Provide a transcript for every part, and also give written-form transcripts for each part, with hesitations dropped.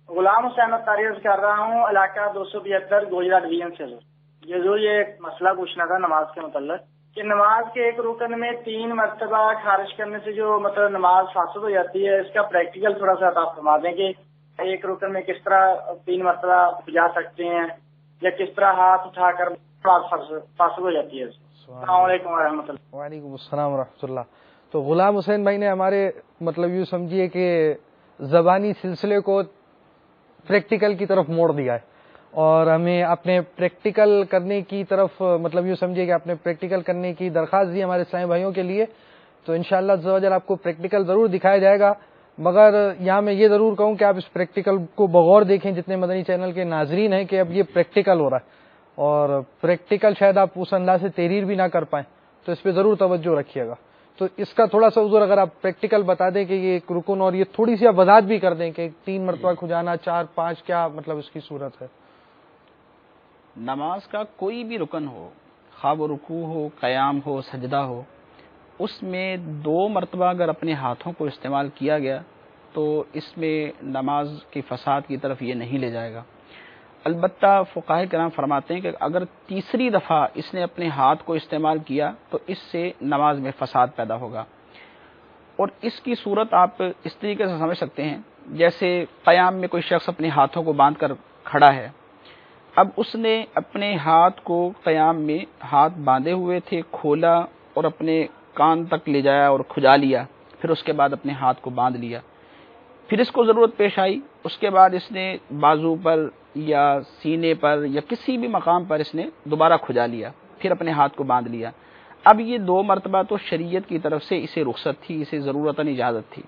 غلام حسین تاریخ کر رہا ہوں، علاقہ 275 گوجرا ڈویژن سے۔ یہ ایک مسئلہ پوچھنا تھا نماز کے متعلق کہ نماز کے ایک رکن میں 3 مرتبہ خارج کرنے سے جو نماز فاسد ہو جاتی ہے، اس کا پریکٹیکل تھوڑا سا آپ فرما دیں کہ ایک رکن میں کس طرح 3 مرتبہ جا سکتے ہیں یا کس طرح ہاتھ اٹھا کر نماز فاسد ہو جاتی ہے۔ السلام علیکم ورحمۃ اللہ۔ وعلیکم السلام ورحمۃ اللہ۔ تو غلام حسین بھائی نے ہمارے یوں سمجھیے کہ زبانی سلسلے کو پریکٹیکل کی طرف موڑ دیا ہے، اور ہمیں اپنے پریکٹیکل کرنے کی طرف یوں سمجھیے کہ اپنے پریکٹیکل کرنے کی درخواست دی ہمارے اسلامی بھائیوں کے لیے۔ تو انشاءاللہ عز و جل آپ کو پریکٹیکل ضرور دکھایا جائے گا، مگر یہاں میں یہ ضرور کہوں کہ آپ اس پریکٹیکل کو بغور دیکھیں جتنے مدنی چینل کے ناظرین ہیں، کہ اب یہ پریکٹیکل ہو رہا ہے، اور پریکٹیکل شاید آپ اس انداز سے تحریر بھی نہ کر پائیں، تو اس پہ ضرور توجہ رکھیے گا۔ تو اس کا تھوڑا سا حضور اگر آپ پریکٹیکل بتا دیں کہ یہ ایک رکن، اور یہ تھوڑی سی آپ وضاحت بھی کر دیں کہ 3 مرتبہ کھجانا، 4 5 کیا اس کی صورت ہے۔ نماز کا کوئی بھی رکن ہو، خواہ وہ رکوع ہو، قیام ہو، سجدہ ہو، اس میں 2 مرتبہ اگر اپنے ہاتھوں کو استعمال کیا گیا تو اس میں نماز کی فساد کی طرف یہ نہیں لے جائے گا۔ البتہ فقہاء کرام فرماتے ہیں کہ اگر تیسری دفعہ اس نے اپنے ہاتھ کو استعمال کیا تو اس سے نماز میں فساد پیدا ہوگا، اور اس کی صورت آپ اس طریقے سے سمجھ سکتے ہیں جیسے قیام میں کوئی شخص اپنے ہاتھوں کو باندھ کر کھڑا ہے، اب اس نے اپنے ہاتھ کو قیام میں ہاتھ باندھے ہوئے تھے کھولا اور اپنے کان تک لے جایا اور کھجا لیا، پھر اس کے بعد اپنے ہاتھ کو باندھ لیا، پھر اس کو ضرورت پیش آئی، اس کے بعد اس نے بازو پر یا سینے پر یا کسی بھی مقام پر اس نے دوبارہ کھجا لیا، پھر اپنے ہاتھ کو باندھ لیا۔ اب یہ 2 مرتبہ تو شریعت کی طرف سے اسے رخصت تھی، اسے ضرورتاً اجازت تھی۔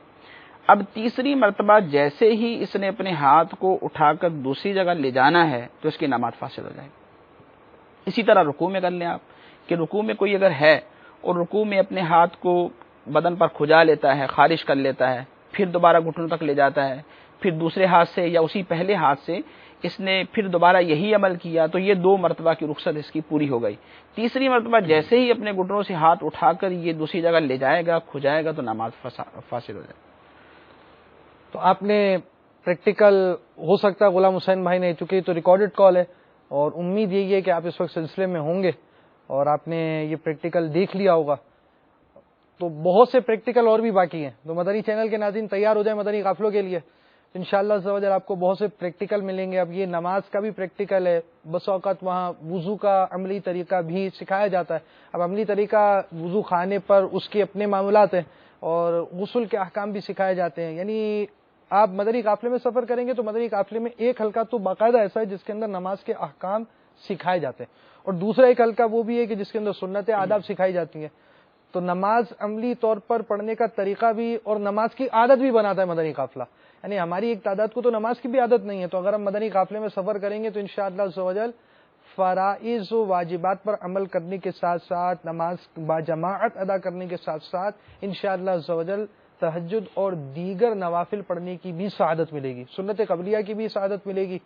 اب تیسری مرتبہ جیسے ہی اس نے اپنے ہاتھ کو اٹھا کر دوسری جگہ لے جانا ہے تو اس کی نماز فاسد ہو جائے گی۔ اسی طرح رکوع میں کر لیں آپ کہ رکوع میں کوئی اگر ہے اور رکوع میں اپنے ہاتھ کو بدن پر کھجا لیتا ہے، خارج کر لیتا ہے، پھر دوبارہ گھٹنوں تک لے جاتا ہے، پھر دوسرے ہاتھ سے یا اسی پہلے ہاتھ سے اس نے پھر دوبارہ یہی عمل کیا، تو یہ 2 مرتبہ کی رخصت اس کی پوری ہو گئی۔ تیسری مرتبہ جیسے ہی اپنے گھٹنوں سے ہاتھ اٹھا کر یہ دوسری جگہ لے جائے گا، کھجائے گا، تو نماز فاسد ہو جائے گی۔ تو آپ نے پریکٹیکل ہو سکتا ہے غلام حسین بھائی نے، چونکہ یہ تو ریکارڈڈ کال ہے، اور امید یہی ہے کہ آپ اس وقت سلسلے میں ہوں گے اور آپ نے یہ پریکٹیکل دیکھ لیا ہوگا۔ تو بہت سے پریکٹیکل اور بھی باقی ہیں، تو مدنی چینل کے ناظرین تیار ہو جائیں مدنی قافلوں کے لیے۔ انشاءاللہ عز و جل آپ کو بہت سے پریکٹیکل ملیں گے۔ اب یہ نماز کا بھی پریکٹیکل ہے، بس اوقات وہاں وضو کا عملی طریقہ بھی سکھایا جاتا ہے۔ اب عملی طریقہ وضو خانے پر اس کے اپنے معاملات ہیں، اور غسل کے احکام بھی سکھائے جاتے ہیں۔ یعنی آپ مدنی قافلے میں سفر کریں گے تو مدنی قافلے میں ایک حلقہ تو باقاعدہ ایسا ہے جس کے اندر نماز کے احکام سکھائے جاتے ہیں، اور دوسرا ایک حلقہ وہ بھی ہے کہ جس کے اندر سنت آداب سکھائی جاتی ہیں۔ تو نماز عملی طور پر پڑھنے کا طریقہ بھی اور نماز کی عادت بھی بناتا ہے مدنی قافلہ۔ یعنی ہماری ایک تعداد کو تو نماز کی بھی عادت نہیں ہے، تو اگر ہم مدنی قافلے میں سفر کریں گے تو انشاءاللہ عز و جل فرائض و واجبات پر عمل کرنے کے ساتھ ساتھ نماز باجماعت ادا کرنے کے ساتھ ساتھ انشاءاللہ عز و جل تہجد اور دیگر نوافل پڑھنے کی بھی سعادت ملے گی، سنت قبلیہ کی بھی سعادت ملے گی۔